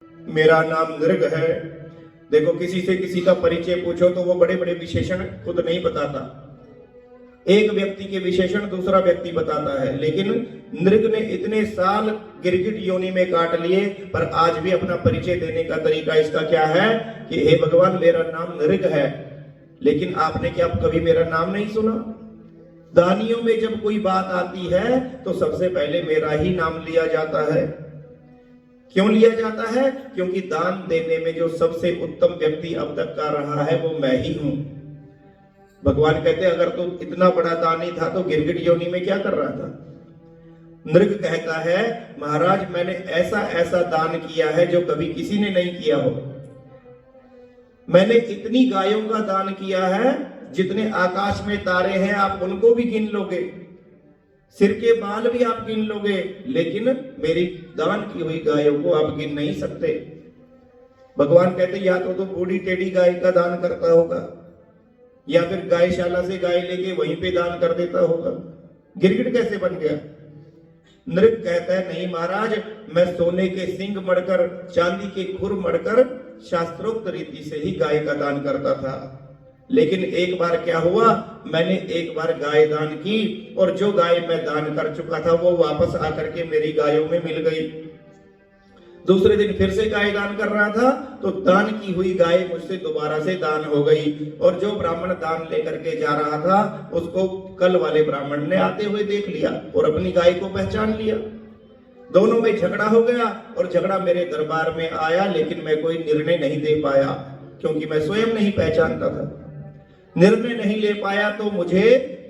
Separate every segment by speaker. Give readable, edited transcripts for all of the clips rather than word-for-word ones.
Speaker 1: मेरा नाम नृग है। देखो, किसी से किसी का परिचय पूछो तो वो बड़े बड़े विशेषण खुद नहीं बताता। एक व्यक्ति के विशेषण दूसरा व्यक्ति बताता है, लेकिन नृग ने इतने साल गिरगिट योनि में काट लिए, पर आज भी अपना परिचय देने का तरीका इसका क्या है कि हे भगवान, मेरा नाम नृग है। लेकिन आपने क्या कभी मेरा नाम नहीं सुना? दानियों में जब कोई बात आती है तो सबसे पहले मेरा ही नाम लिया जाता है। क्यों लिया जाता है? क्योंकि दान देने में जो सबसे उत्तम व्यक्ति अब तक का रहा है वो मैं ही हूं। भगवान कहते अगर तू इतना बड़ा दानी था तो गिरगिट योनि में क्या कर रहा था? नृग कहता है, महाराज, मैंने ऐसा ऐसा दान किया है जो कभी किसी ने नहीं किया हो। मैंने इतनी गायों का दान किया है, जितने आकाश में तारे हैं आप उनको भी गिन लोगे, सिर के बाल भी आप गिन लोगे, लेकिन मेरी दान की हुई गायों को आप गिन नहीं सकते। भगवान कहते या तो बूढ़ी टेढ़ी गाय का दान करता होगा, या फिर गायशाला से गाय लेके वहीं पे दान कर देता होगा। गिरगिट कैसे बन गया? नृग कहता है, नहीं महाराज, मैं सोने के सींग मड़कर, चांदी के खुर मड़कर शास्त्रोक्त रीति से ही गाय का दान करता था। लेकिन एक बार क्या हुआ, मैंने एक बार गाय दान की और जो गाय मैं दान कर चुका था वो वापस आकर के मेरी गायों में मिल गई। दूसरे दिन फिर से गाय दान कर रहा था तो दान की हुई गाय मुझसे दोबारा से दान हो गई, और जो ब्राह्मण दान लेकर के जा रहा था उसको कल वाले ब्राह्मण ने आते हुए देख लिया और अपनी गाय को पहचान लिया। दोनों में झगड़ा हो गया और झगड़ा मेरे दरबार में आया, लेकिन मैं कोई निर्णय नहीं दे पाया क्योंकि मैं स्वयं नहीं पहचानता था। निर्णय नहीं ले पाया तो मुझे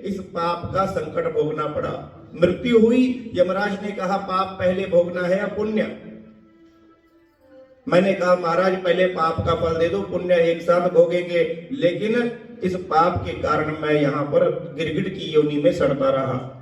Speaker 1: इस पाप का संकट भोगना पड़ा। मृत्यु हुई। यमराज ने कहा पाप पहले भोगना है या पुण्य? मैंने कहा महाराज, पहले पाप का फल दे दो, पुण्य एक साथ भोगेंगे। लेकिन इस पाप के कारण मैं यहाँ पर गिरगिट की योनि में सड़ता रहा।